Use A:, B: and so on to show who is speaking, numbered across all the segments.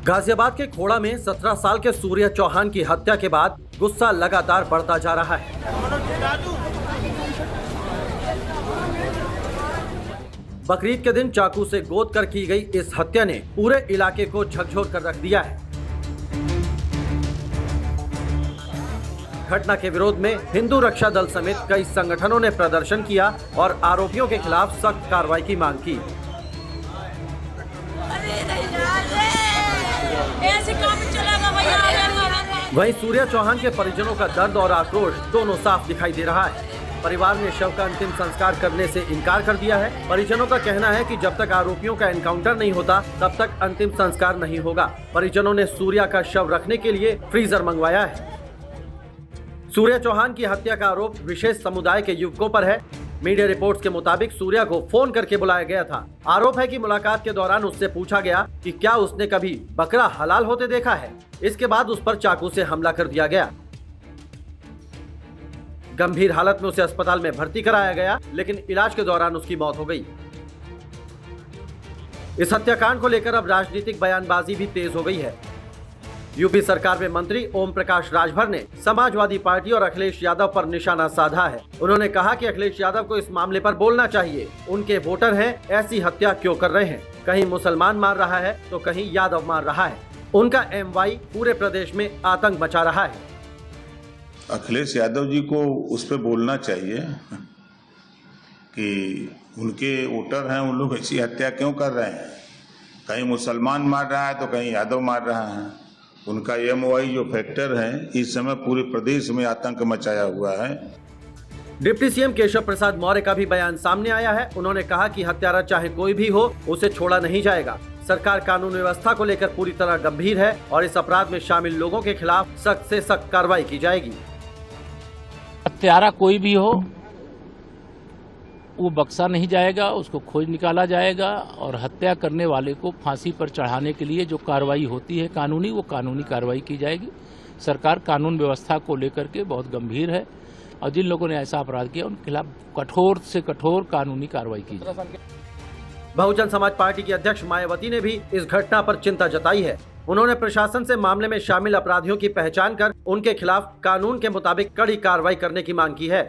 A: गाजियाबाद के खोड़ा में 17 साल के सूर्य चौहान की हत्या के बाद गुस्सा लगातार बढ़ता जा रहा है। बकरीद के दिन चाकू से गोद कर की गई इस हत्या ने पूरे इलाके को झकझोर कर रख दिया है। घटना के विरोध में हिंदू रक्षा दल समेत कई संगठनों ने प्रदर्शन किया और आरोपियों के खिलाफ सख्त कार्रवाई की मांग की। वहीं सूर्य चौहान के परिजनों का दर्द और आक्रोश दोनों साफ दिखाई दे रहा है। परिवार ने शव का अंतिम संस्कार करने से इनकार कर दिया है। परिजनों का कहना है कि जब तक आरोपियों का एनकाउंटर नहीं होता तब तक अंतिम संस्कार नहीं होगा। परिजनों ने सूर्या का शव रखने के लिए फ्रीजर मंगवाया है। सूर्य चौहान की हत्या का आरोप विशेष समुदाय के युवकों पर है। मीडिया रिपोर्ट्स के मुताबिक सूर्या को फोन करके बुलाया गया था। आरोप है कि मुलाकात के दौरान उससे पूछा गया कि क्या उसने कभी बकरा हलाल होते देखा है। इसके बाद उस पर चाकू से हमला कर दिया गया। गंभीर हालत में उसे अस्पताल में भर्ती कराया गया, लेकिन इलाज के दौरान उसकी मौत हो गई। इस हत्याकांड को लेकर अब राजनीतिक बयानबाजी भी तेज हो गई है। यूपी सरकार में मंत्री ओम प्रकाश राजभर ने समाजवादी पार्टी और अखिलेश यादव पर निशाना साधा है। उन्होंने कहा कि अखिलेश यादव को इस मामले पर बोलना चाहिए। उनके वोटर हैं, ऐसी हत्या क्यों कर रहे हैं? कहीं मुसलमान मार रहा है तो कहीं यादव मार रहा है। उनका एमवाई पूरे प्रदेश में आतंक मचा रहा है।
B: अखिलेश यादव जी को उस पर बोलना चाहिए कि उनके वोटर हैं, उन लोग ऐसी हत्या क्यों कर रहे हैं? कहीं मुसलमान मार रहा है तो कहीं यादव मार रहा है। उनका एमवाई जो फैक्टर है, इस समय पूरे प्रदेश में आतंक मचाया हुआ है।
A: डिप्टी सीएम केशव प्रसाद मौर्य का भी बयान सामने आया है। उन्होंने कहा कि हत्यारा चाहे कोई भी हो, उसे छोड़ा नहीं जाएगा। सरकार कानून व्यवस्था को लेकर पूरी तरह गंभीर है और इस अपराध में शामिल लोगों के खिलाफ सख्त से सख्त कार्रवाई की जाएगी।
C: हत्यारा कोई भी हो, वो बख्शा नहीं जाएगा, उसको खोज निकाला जाएगा और हत्या करने वाले को फांसी पर चढ़ाने के लिए जो कार्रवाई होती है कानूनी, वो कानूनी कार्रवाई की जाएगी। सरकार कानून व्यवस्था को लेकर के बहुत गंभीर है और जिन लोगों ने ऐसा अपराध किया उनके खिलाफ कठोर से कठोर कानूनी कार्रवाई की जाएगी।
A: बहुजन समाज पार्टी की अध्यक्ष मायावती ने भी इस घटना पर चिंता जताई है। उन्होंने प्रशासन से मामले में शामिल अपराधियों की पहचान कर उनके खिलाफ कानून के मुताबिक कड़ी कार्रवाई करने की मांग की है।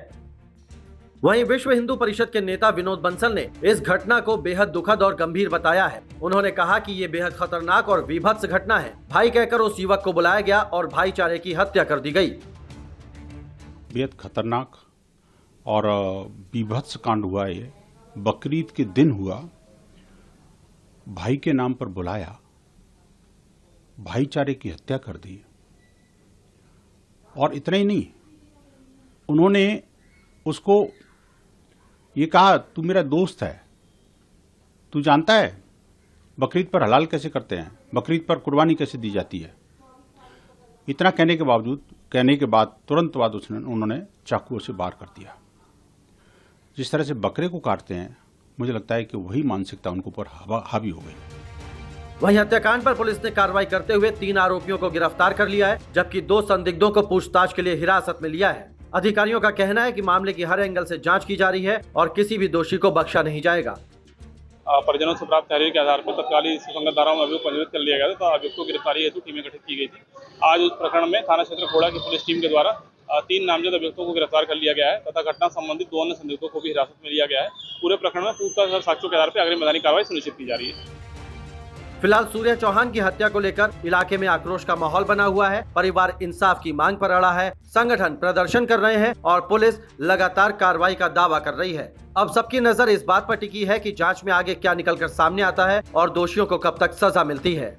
A: वहीं विश्व हिंदू परिषद के नेता विनोद बंसल ने इस घटना को बेहद दुखद और गंभीर बताया है। उन्होंने कहा कि ये बेहद खतरनाक और विभत्स घटना है। भाई कहकर उस युवक को बुलाया गया और भाईचारे की हत्या कर दी गई।
D: बेहद खतरनाक और विभत्स कांड हुआ। ये बकरीद के दिन हुआ। भाई के नाम पर बुलाया, भाईचारे की हत्या कर दी। और इतना ही नहीं, उन्होंने उसको ये कहा, तू मेरा दोस्त है, तू जानता है बकरीद पर हलाल कैसे करते हैं, बकरीद पर कुर्बानी कैसे दी जाती है। इतना कहने के बाद तुरंत बाद उन्होंने चाकू से वार कर दिया। जिस तरह से बकरे को काटते हैं, मुझे लगता है कि वही मानसिकता उनके ऊपर हावी हो गई।
A: वहीं हत्याकांड पर पुलिस ने कार्रवाई करते हुए 3 आरोपियों को गिरफ्तार कर लिया है, जबकि 2 संदिग्धों को पूछताछ के लिए हिरासत में लिया है। अधिकारियों का कहना है कि मामले की हर एंगल से जांच की जा रही है और किसी भी दोषी को बख्शा नहीं जाएगा।
E: परिजनों से प्राप्त तहरीर के आधार पर तत्कालीन सुसंगत धाराओं में अभियोग पंजीकृत कर लिया गया था। अभियुक्तों की गिरफ्तारी हेतु टीमें गठित की गई थी। आज उस प्रकरण में थाना क्षेत्र खोड़ा की पुलिस टीम के द्वारा 3 नामजद अभियुक्तों को गिरफ्तार कर लिया गया है तथा घटना संबंधित 2 अन्य संदिग्धों को भी हिरासत में लिया गया है। पूरे प्रकरण में पूछताछ और साक्ष्यों के आधार पर अग्रिम मैदानी कार्रवाई सुनिश्चित की जा रही है।
A: फिलहाल सूर्य चौहान की हत्या को लेकर इलाके में आक्रोश का माहौल बना हुआ है। परिवार इंसाफ की मांग पर अड़ा है, संगठन प्रदर्शन कर रहे हैं और पुलिस लगातार कार्रवाई का दावा कर रही है। अब सबकी नजर इस बात पर टिकी है कि जांच में आगे क्या निकलकर सामने आता है और दोषियों को कब तक सजा मिलती है।